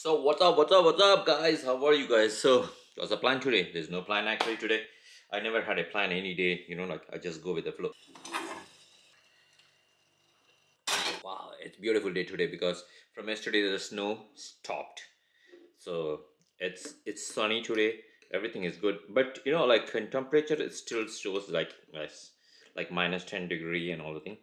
So what's up guys, how are you guys? So what's the plan today? There's no plan actually today. I never had a plan any day, like I just go with the flow. Wow, it's a beautiful day today because from yesterday the snow stopped. So it's sunny today. Everything is good, but like in temperature it still shows like yes, like minus 10 degree and all the thing.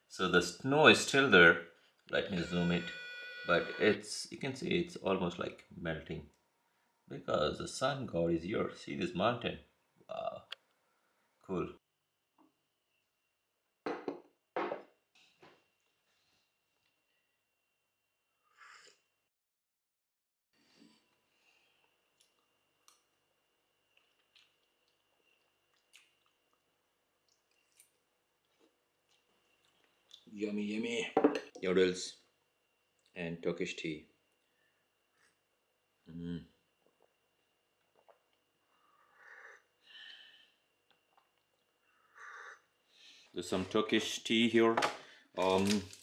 So the snow is still there. Let me zoom it, but it's, you can see it's almost like melting because the sun god is here. See this mountain? Wow, cool. Yummy, yummy. Noodles and Turkish tea. There's some Turkish tea here.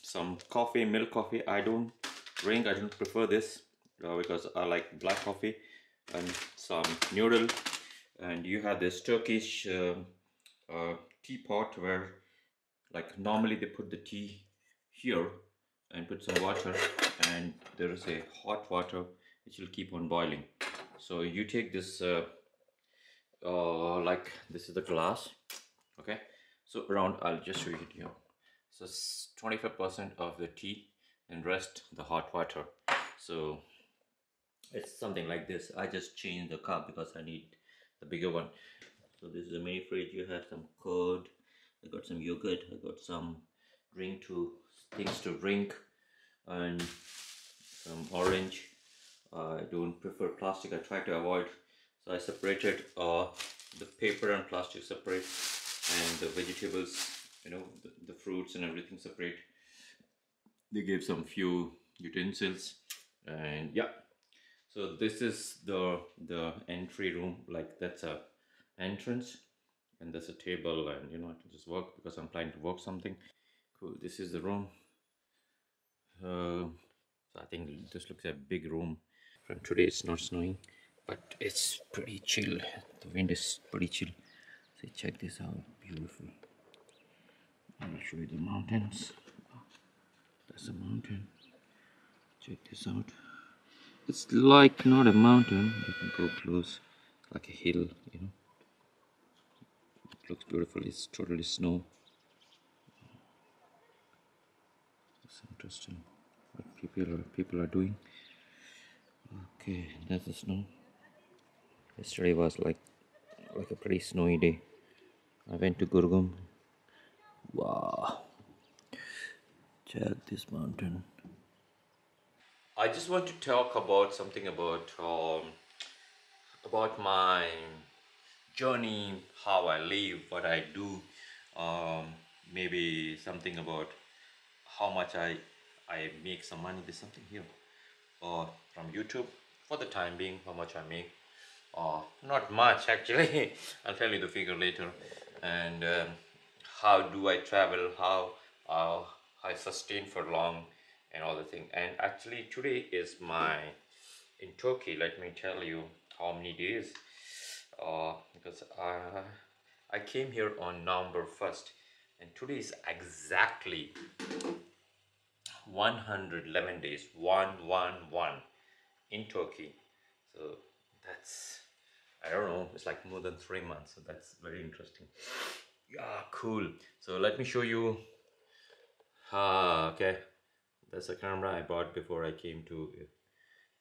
Some coffee, milk coffee. I don't drink. I don't prefer this because I like black coffee. And some noodle. And you have this Turkish teapot where, like, normally they put the tea here and put some water, and there is a hot water which will keep on boiling. So you take this like this is the glass. Okay, so around, I'll just show you it here. So 25% of the tea and rest the hot water. So it's something like this. I just changed the cup because I need the bigger one. So this is a mini fridge. You have some curd, I got some yogurt, I got some things to drink, and some orange. I don't prefer plastic. I try to avoid. So I separated the paper and plastic separate, and the vegetables, the fruits and everything separate. They gave some few utensils, and yeah. So this is the entry room. Like, that's a entrance, and there's a table, and I can just work because I'm planning to work something. Cool. This is the room. So I think this looks like a big room. From today it's not snowing, but it's pretty chill. The wind is pretty chill. So check this out, beautiful. I'll show you the mountains. That's a mountain. Check this out. It's like not a mountain. You can go close, like a hill. It looks beautiful. It's totally snow. It's interesting what people are doing. Okay, that's the snow. Yesterday was like a pretty snowy day. I went to Gurgum. Wow, check this mountain. I just want to talk about something about my journey, how I live, what I do. Maybe something about how much I make some money. There's something here, from YouTube. For the time being, how much I make. Not much actually. I'll tell you the figure later. And how do I travel, how I sustain for long, and all the thing. And actually today is my in Turkey. Let me tell you how many days, because I came here on November 1st, and today is exactly 111 days, 111 in Turkey. So that's, I don't know, it's like more than 3 months. So that's very interesting. Yeah, cool. So let me show you. Okay, that's a camera I bought before I came to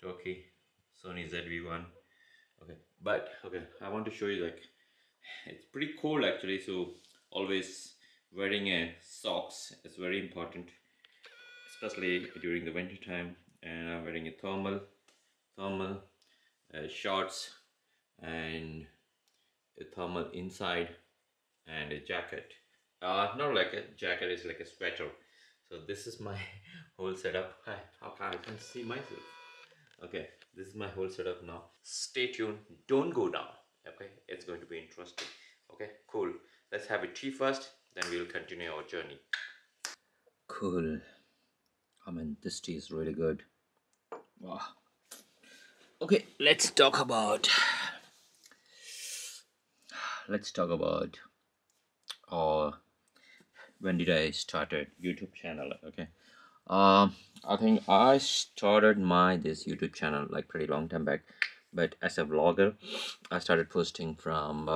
Turkey. Sony ZV-1. Okay, but okay, I want to show you, like, it's pretty cold actually. So always wearing a socks is very important, especially during the winter time. And I'm wearing a thermal shorts, and a thermal inside, and a jacket. Not like a jacket, it's like a sweater. So this is my whole setup. Hi, how I can see myself. Okay, this is my whole setup now. Stay tuned, don't go down. Okay, it's going to be interesting. Okay, cool. Let's have a tea first, then we'll continue our journey. Cool. I mean, this tea is really good. Wow. Okay, let's talk about uh when did I started YouTube channel? Okay. I think I started my this YouTube channel like pretty long time back, but as a vlogger, I started posting from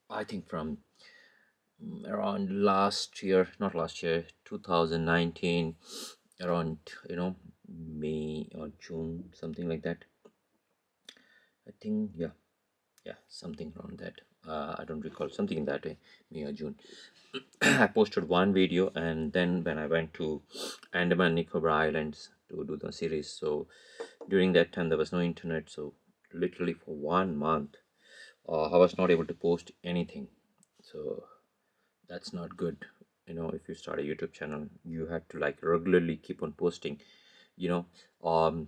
I think from around last year, not last year, 2019, around May or June, something like that. I think, yeah, something around that. I don't recall, something in that way, May or June. I posted one video, and then when I went to Andaman and Nicobar Islands to do the series, so during that time there was no internet, so literally for 1 month, I was not able to post anything. So that's not good. If you start a YouTube channel, you have to like regularly keep on posting. You know,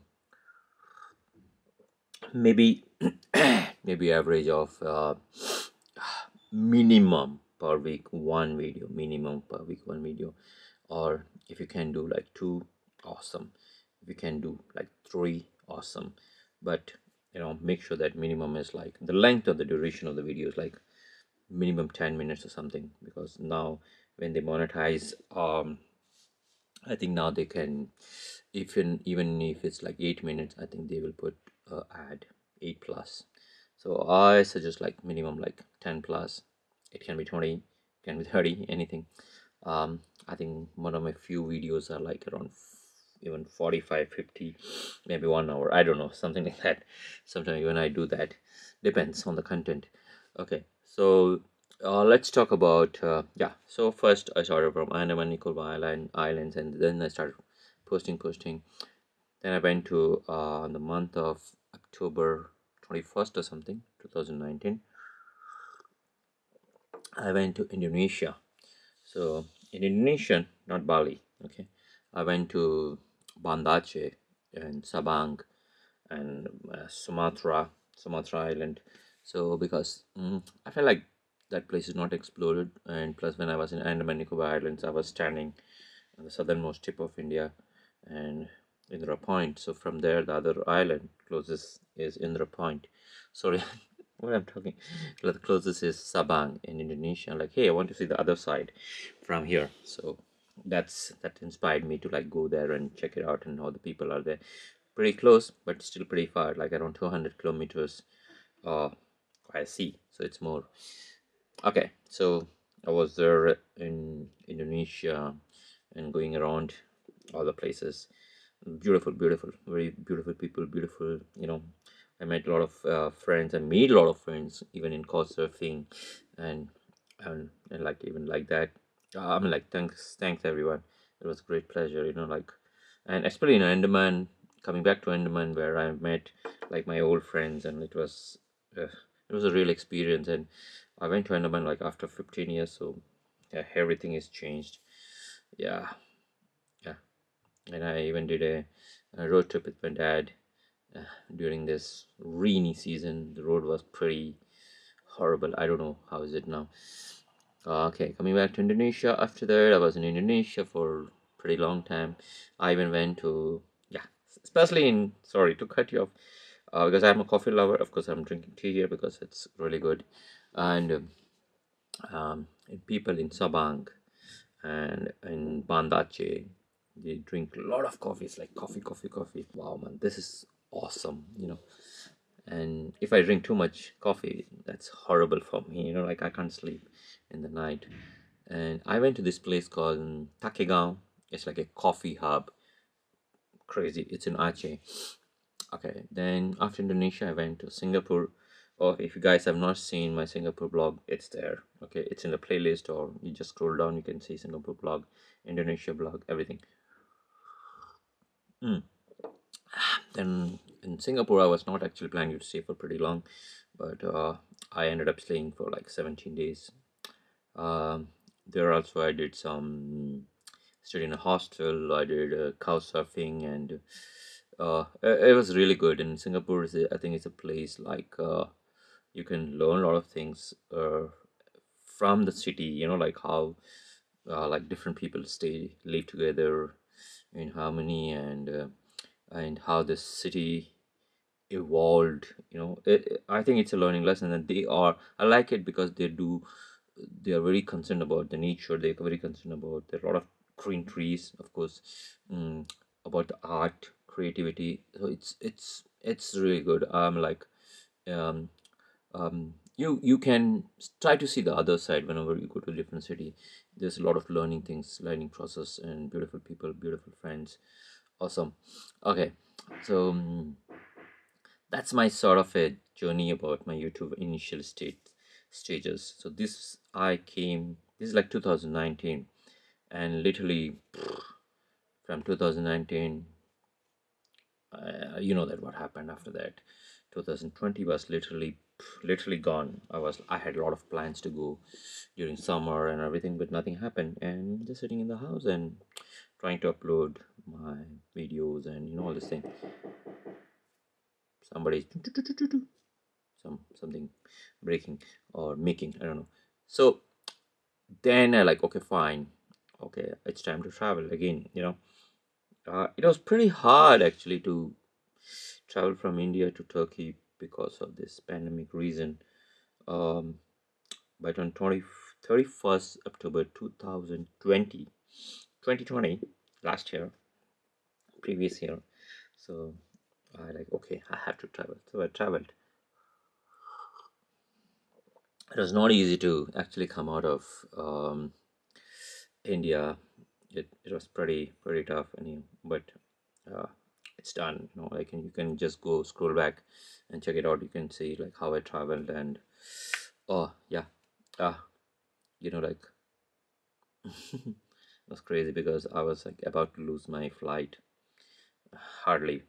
maybe maybe average of minimum per week one video, minimum per week one video, or if you can do like two, awesome. If you can do like three, awesome. But make sure that minimum is like the length of the duration of the video is like minimum 10 minutes or something, because now when they monetize, I think now they can, even if it's like 8 minutes, I think they will put ad 8 plus. So I suggest like minimum like 10 plus. It can be 20, it can be 30, anything. I think one of my few videos are like around even 45, 50, maybe 1 hour. I don't know, something like that. Sometimes even I do that. Depends on the content. Okay, so let's talk about yeah. So first I started from Andaman and Nicobar Islands, and then I started posting. Then I went to the month of October 21st or something, 2019. I went to Indonesia. So in Indonesian, not Bali. Okay, I went to Banda Aceh and Sabang and Sumatra Island. So because I felt like that place is not explored, and plus when I was in Andaman Nicobar Islands, I was standing on the southernmost tip of India and Indra Point. So from there, the other island closest is Indra Point. Sorry, what I'm talking. The closest is Sabang in Indonesia. Like, hey, I want to see the other side from here. So that inspired me to like go there and check it out, and all the people are there. Pretty close, but still pretty far, like around 200 kilometers by sea. So it's more. Okay, so I was there in Indonesia and going around all the places. Beautiful, very beautiful people, beautiful. I met a lot of friends. I made a lot of friends, even in couch surfing, and and like even like that. I mean, like thanks everyone. It was a great pleasure, like, and especially in Andaman, coming back to Andaman where I met like my old friends, and it was a real experience. And I went to Andaman like after 15 years, so yeah, everything is changed. Yeah, yeah. And I even did a road trip with my dad during this rainy season. The road was pretty horrible. I don't know how is it now. Okay, coming back to Indonesia. After that, I was in Indonesia for pretty long time. I even went to, yeah, especially in, sorry to cut you off, because I'm a coffee lover. Of course, I'm drinking tea here because it's really good. And people in Sabang and in Banda Aceh, they drink a lot of coffee. It's like coffee. Wow, man, this is awesome. And if I drink too much coffee, that's horrible for me. Like I can't sleep in the night. And I went to this place called Takegaon. It's like a coffee hub. Crazy. It's in Aceh. Okay, then after Indonesia, I went to Singapore. Oh, if you guys have not seen my Singapore blog, it's there. Okay, it's in the playlist, or you just scroll down, you can see Singapore blog, Indonesia blog, everything. Then in Singapore, I was not actually planning to stay for pretty long, but I ended up staying for like 17 days. There also I did some stayed in a hostel. I did couch surfing, and it was really good. In Singapore, I think it's a place like you can learn a lot of things from the city. Like how like different people live together in harmony, and how the city evolved. I think it's a learning lesson, and I like it because they are very concerned about the nature. They're very concerned about there are a lot of green trees, of course, mm, about the art, creativity. So it's really good. Um, you can try to see the other side whenever you go to a different city. There's a lot of learning process, and beautiful people, beautiful friends. Awesome. Okay, so that's my sort of a journey about my YouTube initial stages. So this is like 2019, and literally from 2019, you know that what happened after that. 2020 was literally gone. I had a lot of plans to go during summer and everything, but nothing happened, and just sitting in the house and trying to upload my videos, and all this thing. Somebody's something breaking or making, I don't know. So then I like, okay, fine, okay, it's time to travel again. It was pretty hard actually to travel from India to Turkey because of this pandemic reason. um but on 31st October 2020, last year, previous year, so I like, okay, I have to travel, so I traveled. It was not easy to actually come out of India. It was pretty tough, but uh, it's done. Like, you can just go scroll back and check it out. You can see like how I traveled, and oh yeah, uh, like it was crazy because I was like about to lose my flight, hardly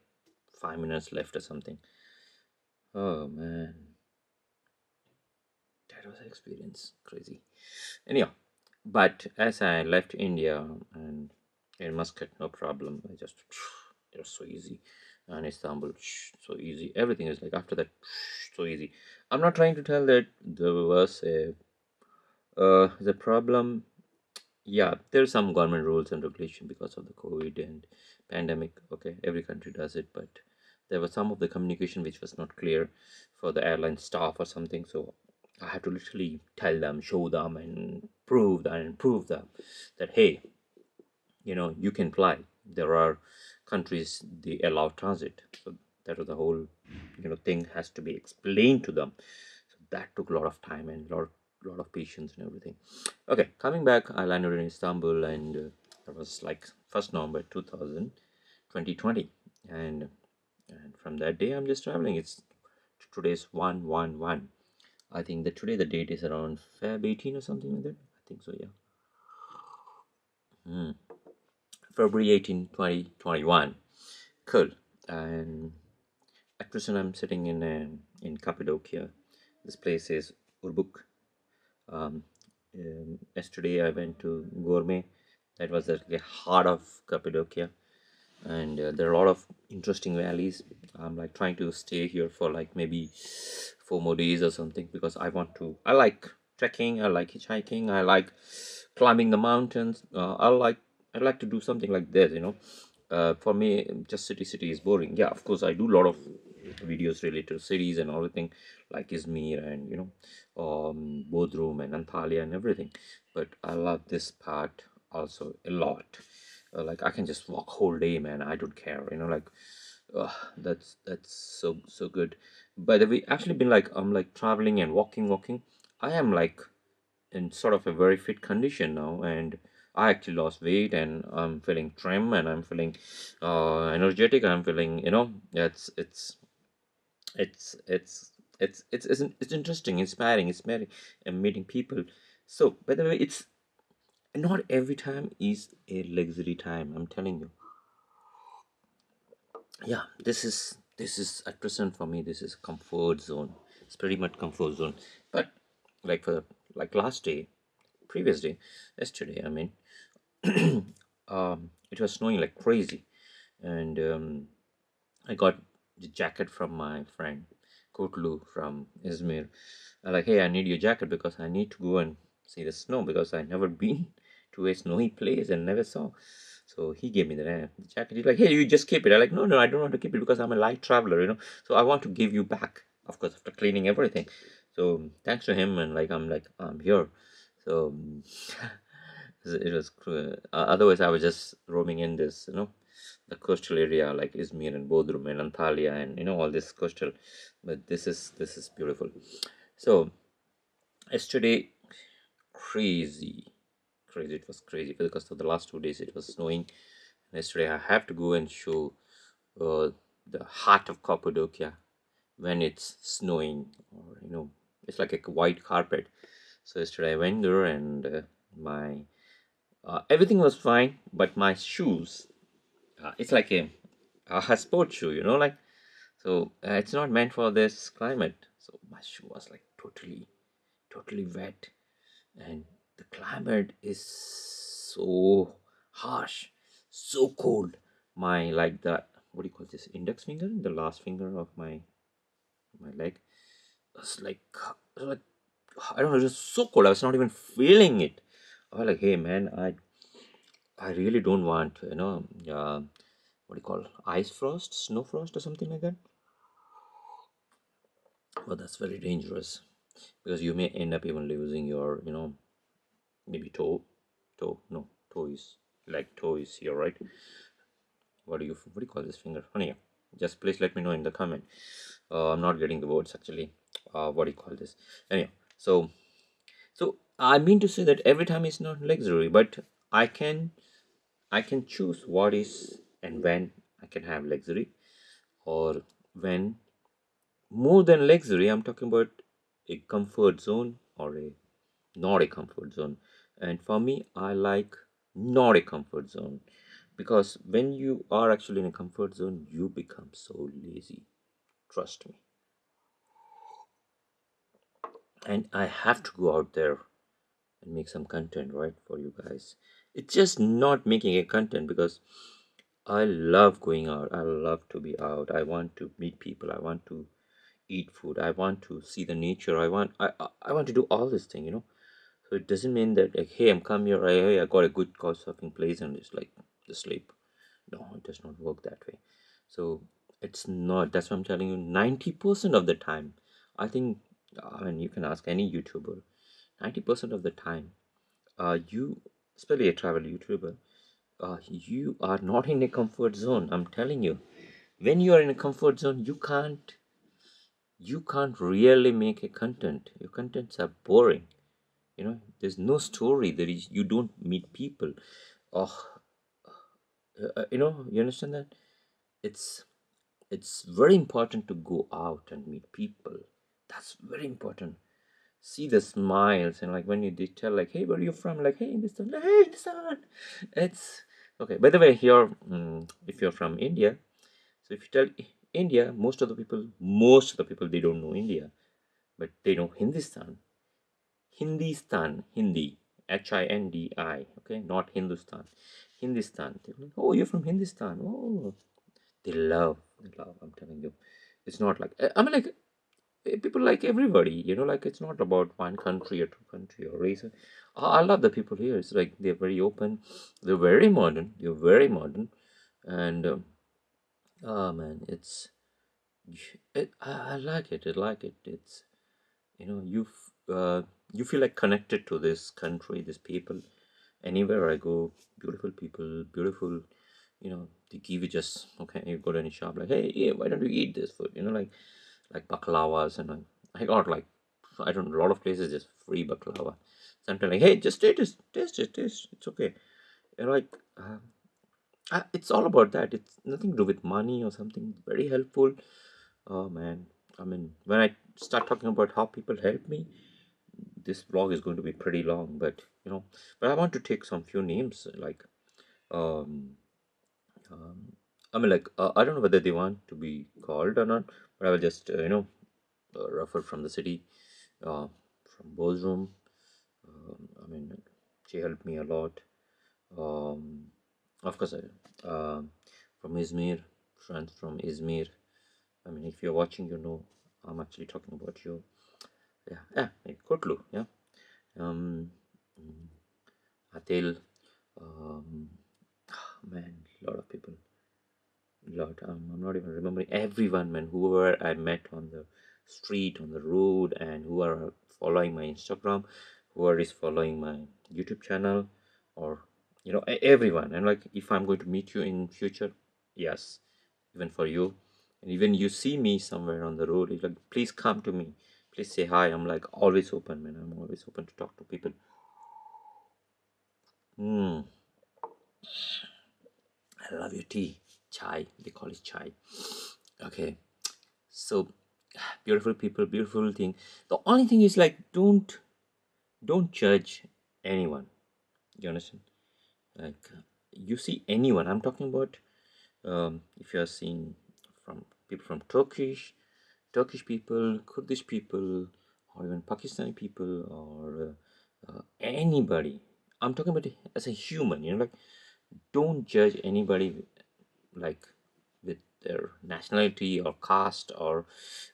5 minutes left or something. Oh man, that was an experience, crazy. Anyhow, but as I left India and in Muscat, no problem. It was so easy, and Istanbul, so easy. Everything is like after that, so easy. I'm not trying to tell that there was the problem. Yeah, there's some government rules and regulation because of the COVID and pandemic. Okay, every country does it, but there was some of the communication which was not clear for the airline staff or something. So I had to literally tell them, show them, and prove them that, hey, you can fly. There are countries they allow transit. So that was the whole thing has to be explained to them. So that took a lot of time and lot of patience and everything. Okay, coming back, I landed in Istanbul, and that was like 1st November 2020, and from that day I'm just traveling. Today's 111. I think that today the date is around Feb 18 or something like that. I think so, yeah. February 18, 2021. Cool. And at present, I'm sitting in Cappadocia. This place is Urbuk. Um, Yesterday, I went to Gourmet. That was the heart of Cappadocia, and there are a lot of interesting valleys. I'm like trying to stay here for like maybe 4 more days or something, because I like trekking, I like hitchhiking, I like climbing the mountains. I'd like to do something like this. For me, just city is boring. Yeah, of course, I do a lot of videos related to cities and everything, like Izmir and Bodrum and Antalya and everything. But I love this part also a lot. Like, I can just walk whole day, man. I don't care. Like, that's so good. By the way, actually been like, I'm like traveling and walking. I am like in sort of a very fit condition now, and I actually lost weight, and I'm feeling trim, and I'm feeling energetic. I'm feeling, it's it's it's interesting, inspiring. It's very and meeting people. So, by the way, it's not every time is a luxury time. I'm telling you. Yeah, this is at present for me. This is comfort zone. It's pretty much comfort zone. But like for like last day, previous day, yesterday, I mean, it was snowing like crazy, and I got the jacket from my friend Kotlu from Izmir. I like, hey, I need your jacket because I need to go and see the snow because I never been to a snowy place and never saw. So he gave me the jacket. He's like, hey, you just keep it. I'm like, no, I don't want to keep it because I'm a light traveler, So I want to give you back, of course, after cleaning everything. So thanks to him, and I'm here. So it was otherwise I was just roaming in this, the coastal area like Izmir and Bodrum and Antalya and all this coastal. But this is beautiful. So yesterday, crazy, crazy. It was crazy because of the last 2 days it was snowing. And yesterday I have to go and show uh, the heart of Cappadocia when it's snowing, or it's like a white carpet. So yesterday I went there, and my everything was fine, but my shoes, it's like a sport shoe, like, so it's not meant for this climate. So my shoe was like totally wet, and the climate is so harsh, so cold. My, like, the, what do you call this, index finger, the last finger of my leg was like I don't know, just so cold. I was not even feeling it. I was like, hey man, I really don't want, what do you call, ice frost, snow frost, or something like that. But that's very dangerous because you may end up even losing your, maybe no, toe is here, right? What do you call this finger? Honey, just please let me know in the comment. I'm not getting the words actually. What do you call this? Anyhow, so I mean to say that every time is not luxury, but I can I can choose what is and when I can have luxury, or when, more than luxury, I'm talking about a comfort zone, or a not a comfort zone. And for me, I like not a comfort zone, because when you are actually in a comfort zone, you become so lazy. Trust me. And I have to go out there and make some content, right, for you guys. It's just not making a content because I love going out. I love to be out. I want to meet people. I want to eat food. I want to see the nature. I want to do all this thing, So it doesn't mean that, like, hey, I'm come here, hey, I got a good couch surfing place and it's like just sleep. No, it does not work that way. So it's not. That's what I'm telling you. 90% of the time, I think, I mean, you can ask any YouTuber. 90% of the time, you, especially a travel YouTuber, you are not in a comfort zone. I'm telling you, when you are in a comfort zone, you can't really make a content. Your contents are boring. There's no story. You don't meet people. Oh, you understand that? It's it's very important to go out and meet people. That's very important. See the smiles, and like when they tell, like, hey, where are you from? Like, hey, this one, like, hey, this one. It's okay. By the way, here, if you're from India, so if you tell India, most of the people, they don't know India, but they know Hindustan. Hindi, Hindi, okay, not Hindustan. Hindustan. They're like, oh, you're from Hindustan. Oh, they love. I'm telling you, it's not like, I mean, like, people like everybody, like, it's not about one country or two country or race. I love the people here. It's like they're very open, they're very modern, and oh man, I like it. I like it. It's, you know you you feel like connected to this country, these people. Anywhere I go, beautiful people, beautiful. They give you, just okay, you go to any shop, like, hey, yeah, why don't you eat this food, like baklavas, and I got, like, I don't know, a lot of places just free baklava. Sometimes, like, hey, just taste it, it's okay. Like, it's all about that. It's nothing to do with money or something. Very helpful. Oh man, I mean, when I start talking about how people help me, this vlog is going to be pretty long. But I want to take some few names, like, um, I mean, like, I don't know whether they want to be called or not, but I will just, refer from the city, uh, from Bodrum. I mean, she helped me a lot. Um, of course, from Izmir, friends from Izmir. I mean, if you're watching, I'm actually talking about you. Yeah, Kotlu, yeah. Um, Atil, um, man, a lot of people, lot. I'm not even remembering everyone, man. Whoever I met on the street, on the road, and who are following my Instagram, whoever is following my YouTube channel, or everyone. And like, if I'm going to meet you in future, yes, even for you, and even you see me somewhere on the road, it's like, please come to me, please say hi. I'm like always open, man. I'm always open to talk to people. Hmm. I love your tea, chai. They call it chai. Okay. So beautiful people, beautiful thing. The only thing is like, don't judge anyone. You understand? Like, you see anyone. I'm talking about, if you are seeing from people from Turkish people, Kurdish people, or even Pakistani people, or anybody. I'm talking about as a human. Like, don't judge anybody, like, with their nationality or caste or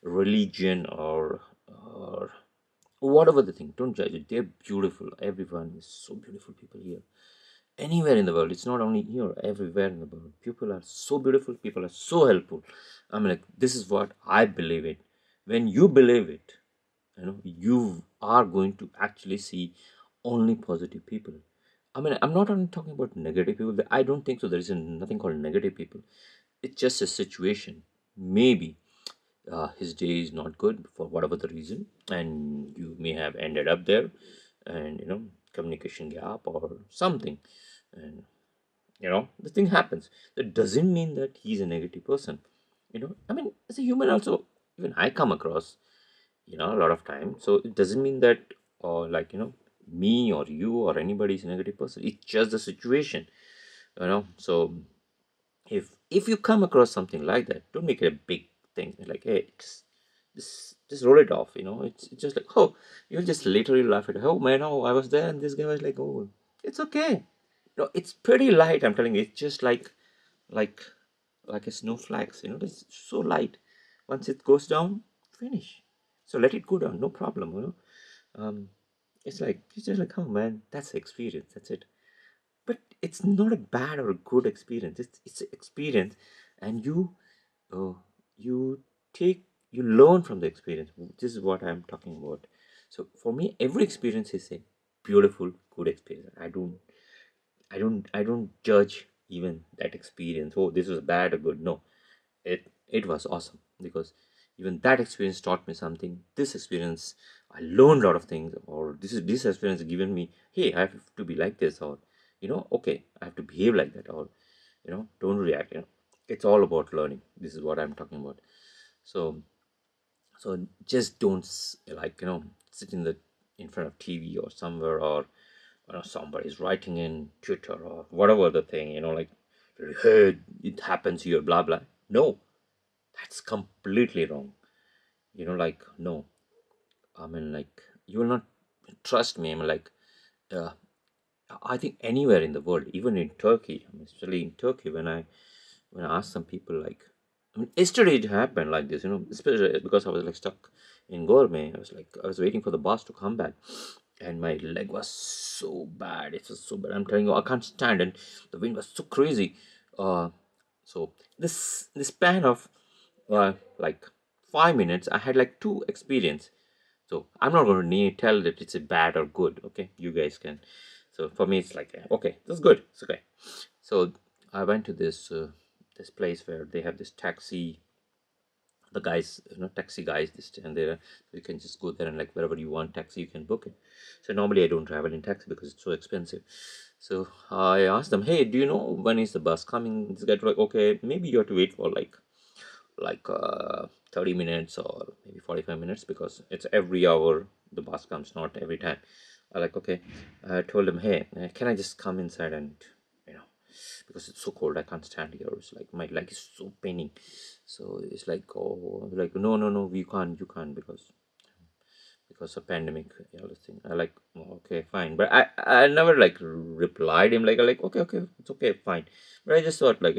religion, or whatever the thing. Don't judge it. They're beautiful. Everyone is so beautiful. People here, anywhere in the world. It's not only here. Everywhere in the world, people are so beautiful. People are so helpful. I'm like, this is what I believe in. When you believe it, you are going to actually see only positive people. I mean, I'm not only talking about negative people. I don't think so. There is nothing called negative people. It's just a situation. Maybe his day is not good for whatever the reason, and you may have ended up there, and communication gap or something, and the thing happens. That doesn't mean that he's a negative person. I mean, as a human also, even I come across a lot of time. So it doesn't mean that, like, me or you or anybody is a negative person. It's just the situation. So if you come across something like that, don't make it a big thing. Like, hey, just roll it off. It's just like, oh, you'll just literally laugh at, oh man, oh, I was there and this guy was like, oh, it's okay. It's pretty light. I'm telling you, it's just like like a snowflakes. It's so light. Once it goes down, finish. So let it go down, no problem. It's just like, oh man, that's the experience. That's it. But it's not a bad or a good experience. It's an experience, and uh, you take you learn from the experience. This is what I'm talking about. So for me, every experience is a beautiful, good experience. I don't judge even that experience. Oh, this was bad or good. No, it was awesome, because even that experience taught me something. This experience, I learned a lot of things. Or this experience given me, hey, I have to be like this, or okay, I have to behave like that, or don't react. It's all about learning. This is what I'm talking about. So so just don't like, sit in front of TV or somewhere, or somebody's writing in Twitter or whatever the thing, like, hey, it happens here, blah blah. No, that's completely wrong. Like, no. I mean, like, you will not trust me. I mean, like, uh, I think anywhere in the world, even in Turkey, I mean, especially in Turkey, when I asked some people, like, I mean, yesterday it happened like this, especially because I was like stuck in Gourmet. I was waiting for the bus to come back, and my leg was so bad. It was so bad. I'm telling you, I can't stand, and the wind was so crazy. Uh, so this span of like 5 minutes, I had like two experience. So I'm not going to need tell that it's a bad or good. Okay, you guys can. So for me, it's like, okay, that's good. It's okay. So I went to this place where they have this taxi. The guys, taxi guys, they stand there. So you can just go there and, like, wherever you want taxi, you can book it. So normally I don't travel in taxi because it's so expensive. So I asked them, hey, do you know when is the bus coming? This guy was like, okay, maybe you have to wait for like 30 minutes or maybe 45 minutes, because it's every hour the bus comes, not every time. I like, okay. I told him, hey, can I just come inside, and you know because it's so cold, I can't stand here. It's like my leg is so paining. So it's like, oh, like, no, no, no, we can't, you can't, because of pandemic, all this thing. I like, "Oh, okay, fine." But I never like replied him, like, I like, okay, okay, it's okay, fine. But I just thought, like,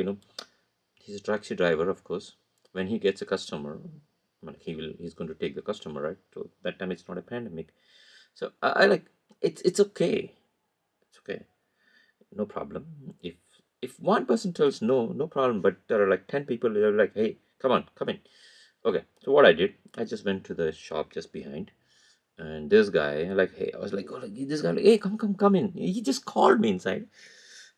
he's a taxi driver, of course. When he gets a customer, I mean, he's going to take the customer, right? So that time it's not a pandemic. So I like, it's okay. okay, no problem. If one person tells no, no problem, but there are like 10 people, they're like, hey, come on, come in. Okay, so what I did, I just went to the shop just behind, and this guy, like, hey, I was like, oh, like, this guy, like, hey, come in. He just called me inside,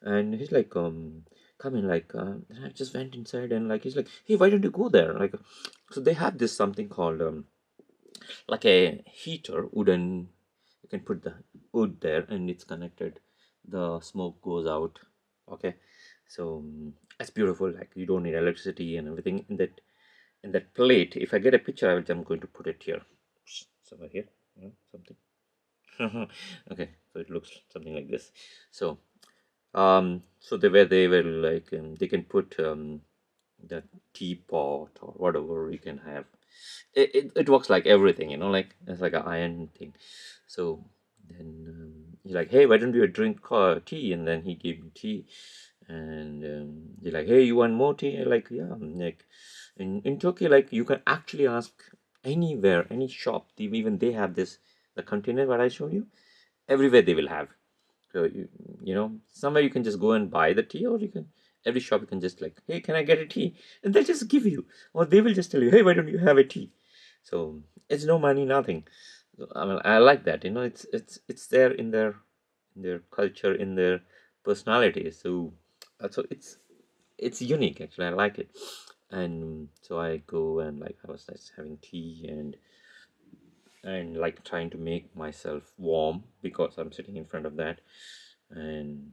and he's like, come in, like, and I just went inside, and like, he's like, hey, why don't you go there? Like, so they have this something called like a heater, wooden. You can put the wood there, and it's connected. The smoke goes out. Okay, so it's beautiful. Like, you don't need electricity and everything in that plate. If I get a picture, I'm going to put it here, somewhere here, something. Okay, so it looks something like this. So so they were like, they can put the teapot or whatever you can have. It works like everything, like it's like an iron thing. So then he's like, hey, why don't you drink tea? And then he gave me tea, and he's like, hey, you want more tea? I'm like, yeah. Like, in Turkey, like, you can actually ask anywhere, any shop, even they have this, the container what I showed you. Everywhere they will have. So somewhere you can just go and buy the tea, or you can, every shop you can just like, hey, can I get a tea? And they'll just give you, or they will just tell you, hey, why don't you have a tea? So it's no money, nothing. So, I mean, I like that. It's there in their culture, in their personality. So it's unique, actually. I like it. And so I go, and like, I was just having tea, and like trying to make myself warm because I'm sitting in front of that, and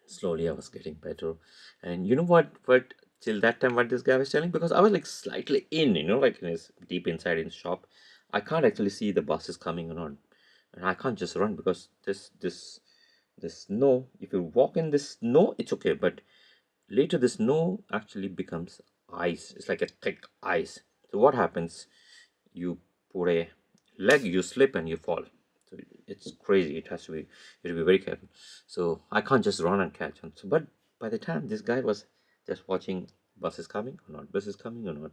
slowly I was getting better. And you know what till that time, what this guy was telling, because I was like slightly in, like in his deep inside in his shop, I can't actually see the buses coming on, and I can't just run because this snow, if you walk in this snow, it's okay, but later the snow actually becomes ice. It's like a thick ice. So what happens, you put a leg, you slip and you fall. So it's crazy. It has to be, you have to be very careful. So I can't just run and catch on. So but by the time, this guy was just watching buses coming or not, buses coming or not.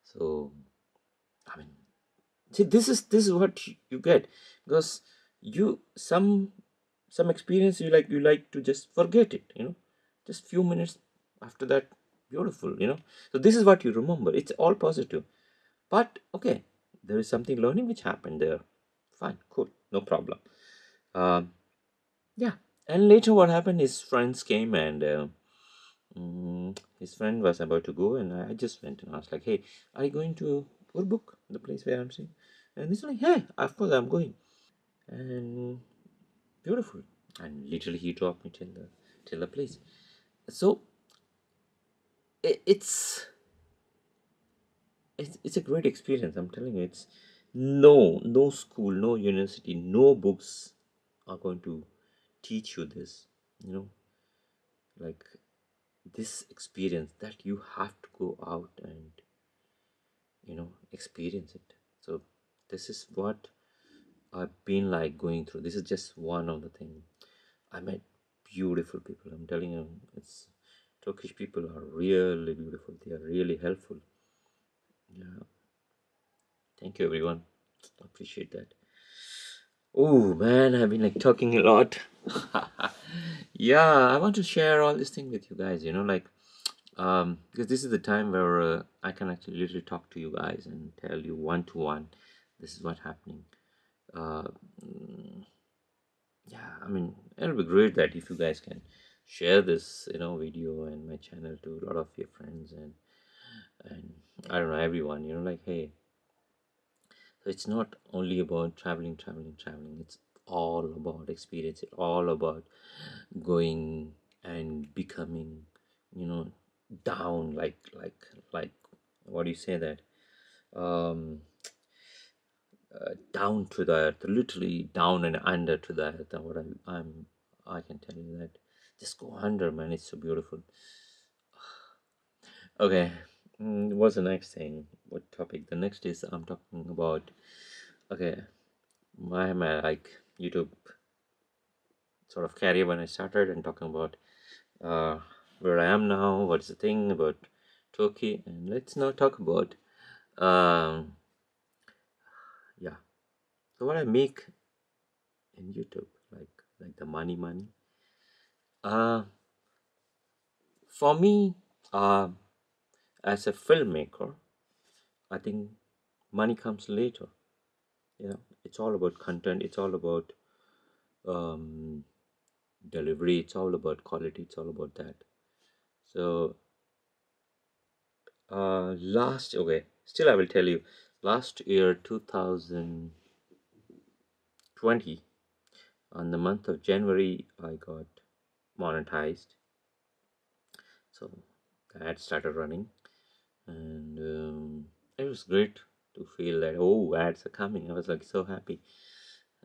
So I mean, see, this is what you get, because you some experience, you like to just forget it, just few minutes after that, beautiful, so this is what you remember. It's all positive. But okay, there is something learning which happened there. Fine, cool, no problem. um yeah. And later what happened, his friends came, and his friend was about to go, and I just went and asked, like, hey, are you going to Urbuk, the place where I'm staying? And he's like, hey, of course I'm going. And beautiful. And literally he dropped me till the place. So it's it's a great experience, I'm telling you. It's no school, no university, no books are going to teach you this, you know like this experience, that you have to go out and experience it. So this is what I've been like going through. This is just one of the things. I met beautiful people, I'm telling you. It's Turkish people are really beautiful. They are really helpful. Yeah, thank you, everyone. I appreciate that. Oh man, I've been like talking a lot. Yeah, I want to share all this thing with you guys. Because this is the time where I can actually literally talk to you guys and tell you one to one. This is what's happening. Uh, yeah, I mean, it'll be great that if you guys can share this, video and my channel to a lot of your friends, and I don't know, everyone. Like, hey, so it's not only about traveling. It's all about experience. It's all about going and becoming, you know, down, like what do you say that? Um, Down to the earth, literally down and under to the earth. And I can tell you that. Just go under, man. It's so beautiful. Okay, what's the next thing? What topic? The next is I'm talking about. Okay, my like YouTube sort of career when I started, and talking about uh, where I am now, what's the thing about Turkey, and let's now talk about yeah. So what I make in YouTube, like like the money. Uh, for me, uh, as a filmmaker, I think money comes later. It's all about content. It's all about um, delivery. It's all about quality. It's all about that. So okay, still I will tell you, last year 2020, on the month of January, I got monetized. So the ad started running, and it was great to feel that, oh, ads are coming. I was like so happy.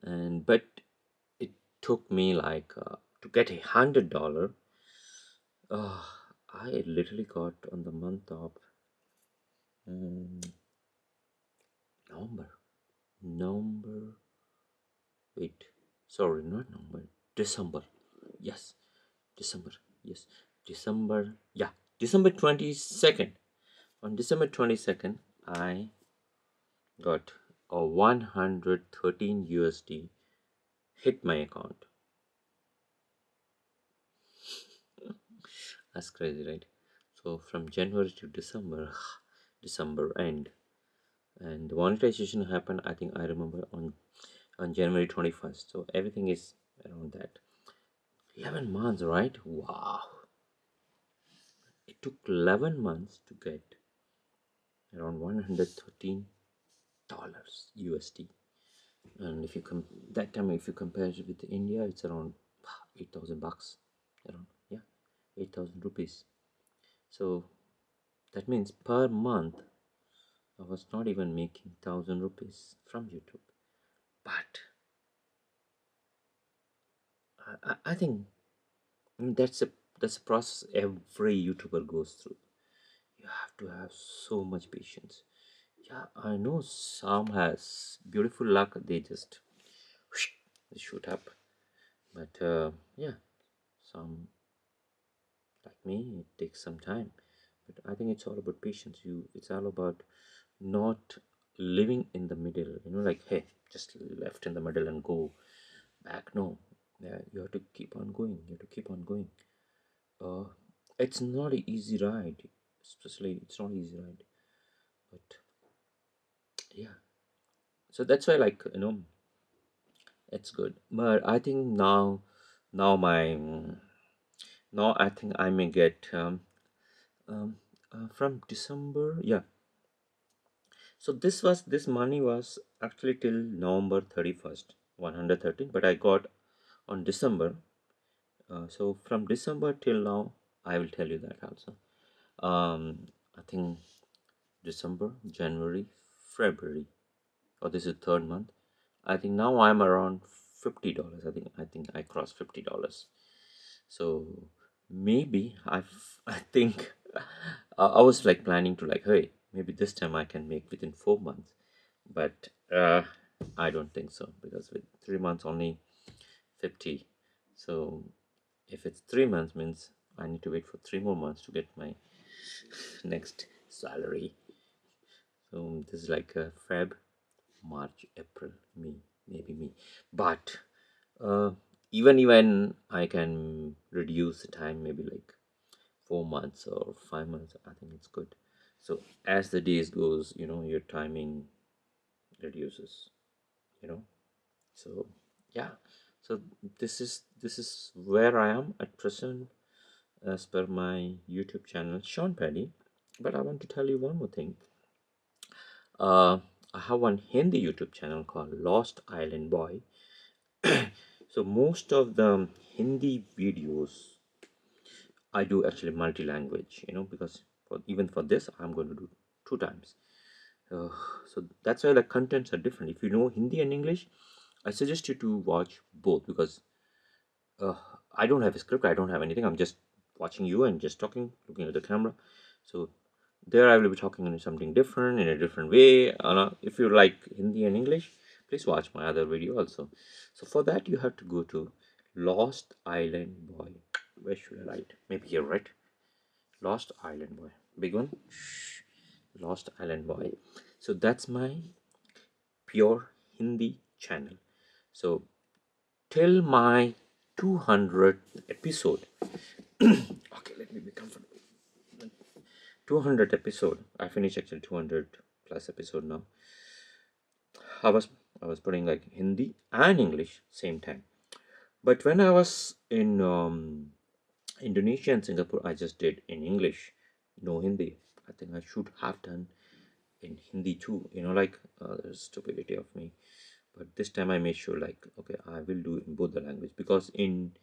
And but it took me like to get $100. uh, I literally got on the month of um, November. November. Wait, sorry, not November. December. Yes, December. Yes, December. Yeah, December 22nd. On December 22nd, I got a 113 USD hit my account. That's crazy, right? So from January to December, December end, and the monetization happened, I think I remember, on January 21st. So everything is around that. 11 months, right? Wow. It took 11 months to get around $113 USD. And if you that time, if you compare it with India, it's around 8,000 bucks, around, yeah, 8,000 rupees. So that means per month I was not even making 1,000 rupees from YouTube. But I think that's a process every YouTuber goes through. You have to have so much patience. Yeah, I know some has beautiful luck, they just they shoot up. But yeah, some like me, it takes some time. But I think it's all about patience. It's all about not living in the middle, like, hey, just left in the middle and go back. No, yeah, you have to keep on going. You have to keep on going. uh it's not an easy ride, especially it's not an easy ride. But yeah, so that's why, like, it's good. But I think now my now I think I may get um from December. Yeah, so this money was actually till November 31st, 113, but I got on December. So from December till now, I will tell you that also. I think December, January, February, or this is third month. I think now I'm around $50. I think I crossed $50. So maybe I think I was like planning to, like, hey, maybe this time I can make within 4 months. But I don't think so, because with 3 months only 50. So if it's 3 months, means I need to wait for 3 more months to get my next salary. So this is like Feb, March, April, maybe me. But uh, even I can reduce the time, maybe like 4 months or 5 months. I think it's good. So as the days goes, your timing reduces. You know. So yeah. So this is where I am at present, as per my YouTube channel, SHAWNPADY. But I want to tell you one more thing. I have one Hindi YouTube channel called Lost Island Boy. So most of the Hindi videos I do actually multi-language, because even for this I'm going to do 2 times. Uh, so that's why the contents are different. If you know Hindi and English, I suggest you to watch both, because uh, I don't have a script, I don't have anything. I'm just watching you and just talking, looking at the camera. So there I will be talking in something different, in a different way. If you like Hindi and English, please watch my other video also. So for that, you have to go to Lost Island Boy. Where should I write? Maybe here, right? Lost Island Boy. Big one. Shh. Lost Island Boy. So that's my pure Hindi channel. So till my 200th episode. Okay, let me be comfortable. 200th episode. I finished actually 200 plus episode now. I was putting like Hindi and English same time. But when I was in Indonesia and Singapore, I just did in English, no Hindi. I think I should have done in Hindi too. Like the stupidity of me. But this time I made sure like, okay, I will do in both the language, because in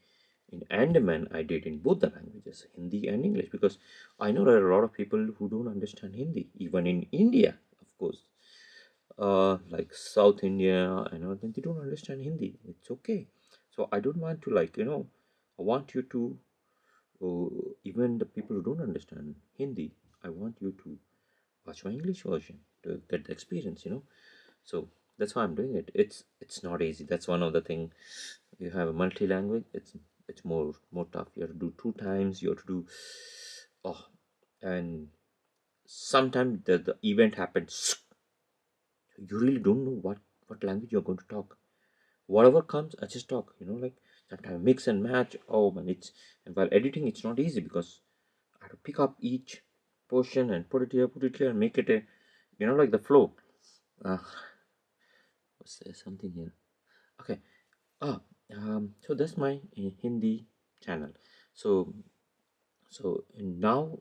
Andaman I did in both the languages, Hindi and English, because I know there are a lot of people who don't understand Hindi, even in India, of course. Like South India and all, they don't understand Hindi. It's okay. So I don't want to like, I want you to, even the people who don't understand Hindi, I want you to watch my English version to get the experience. So that's why I'm doing it. It's not easy. That's one of the thing. You have a multi-language. It's more tough. You have to do 2 times. You have to do, oh, and sometimes the event happens. You really don't know what language you're going to talk. Whatever comes, I just talk. Like sometimes mix and match. Oh man, and while editing, it's not easy, because I have to pick up each portion and put it here, and make it a, like the flow. Was there something here? Okay. Ah, so that's my Hindi channel. So now,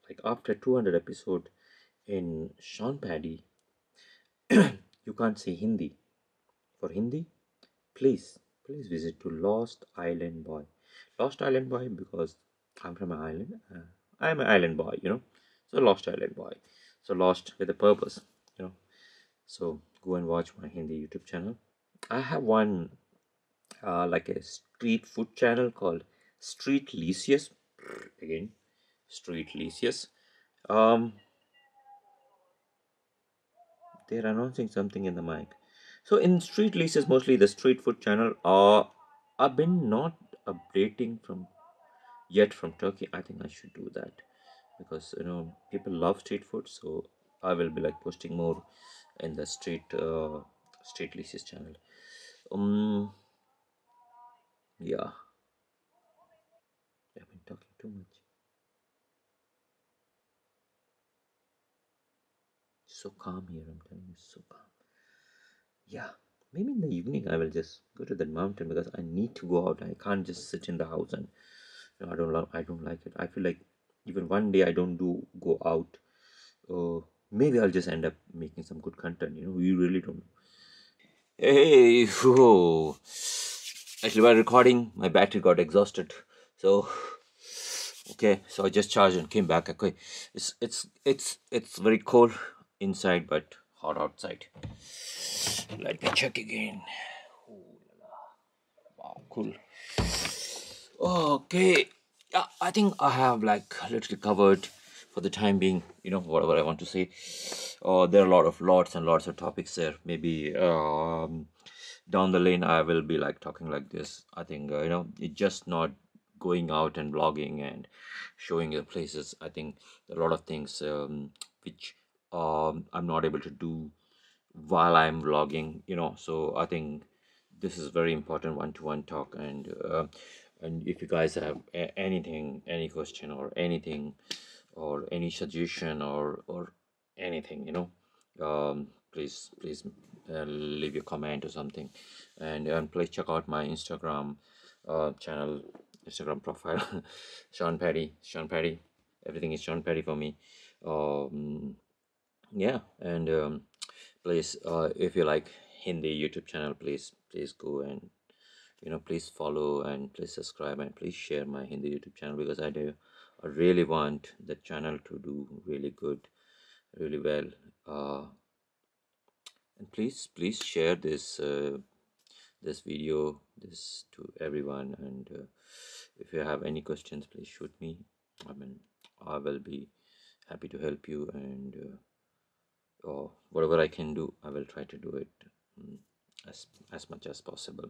like after 200 episode in SHAWNPADY, you can't say Hindi. For Hindi, please visit to Lost Island Boy. Lost Island Boy, because I'm from an island. I'm an island boy. So Lost Island Boy. So lost with a purpose. So go and watch my Hindi YouTube channel. I have one like a street food channel called Street Licious. Again, Street Licious. Um, they're announcing something in the mic. So in Street Licious, mostly the street food channel. I've been not updating from Turkey. I think I should do that, because people love street food. So I will be like posting more in the Street Licious channel. Yeah, I've been talking too much. So calm here, I'm telling you, so calm. Yeah, maybe in the evening I will just go to that mountain, because I need to go out. I can't just sit in the house, and I don't like it. I feel like even one day I don't go out. Maybe I'll just end up making some good content. We really don't know. Hey, whoa. Actually, while recording, my battery got exhausted. So okay, so I just charged and came back. Okay, it's very cold inside, but hot outside. Let me check again. Wow, cool. Okay, yeah, I think I have like literally covered for the time being. Whatever I want to say. There are lots and lots of topics there. Maybe down the lane I will be like talking like this. I think it's just not going out and blogging and showing the places. I think there are a lot of things which I'm not able to do while I'm vlogging. So I think this is very important one-to-one talk. And if you guys have anything, any question or anything, or any suggestion or anything, please leave your comment or something. And please check out my Instagram channel, Instagram profile. Sean Paddy, everything is Sean Paddy for me. Yeah, and please, if you like Hindi YouTube channel, please go and please follow, and please subscribe, and please share my Hindi YouTube channel, because I really want the channel to do really good, really well. And please share this video this to everyone. And if you have any questions, please shoot me. I mean, I will be happy to help you, and or whatever I can do, I will try to do it as much as possible.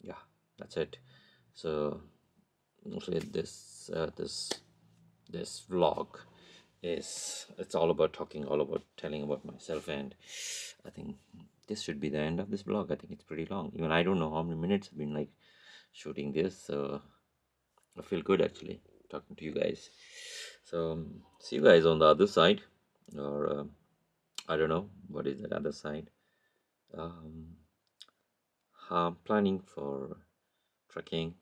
Yeah, that's it. So mostly this vlog it's all about talking, all about telling about myself. And I think this should be the end of this vlog. I think it's pretty long. Even I don't know how many minutes I've been like shooting this. So I feel good actually talking to you guys. So see you guys on the other side, or I don't know what is that other side. I'm planning for trekking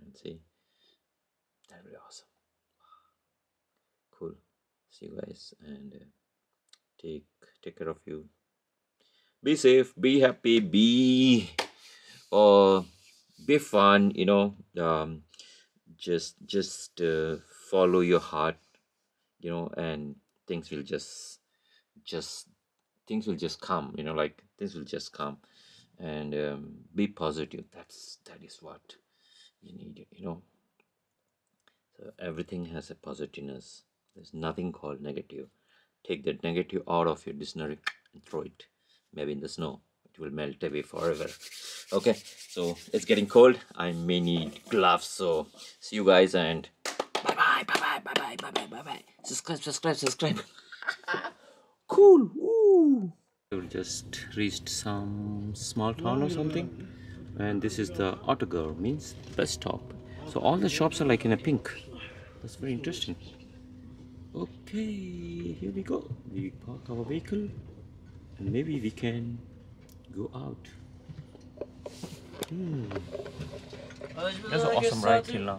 and see. That'll be awesome. Cool. See you guys, and take care of you. Be safe, be happy, be fun. Just follow your heart, and things will just things will just come. Like things will just come, and be positive. That is what you need. So everything has a positiveness. There's nothing called negative. Take that negative out of your dictionary and throw it maybe in the snow. It will melt away forever. Okay, so it's getting cold. I may need gloves. So see you guys, and bye bye, bye bye, bye bye, bye bye, bye bye. Subscribe. Cool. Woo. We just reached some small town or something, and this is the autogar, means bus stop. So all the shops are like in a pink. That's very interesting. Okay, here we go. We park our vehicle and maybe we can go out. That's an awesome ride till now.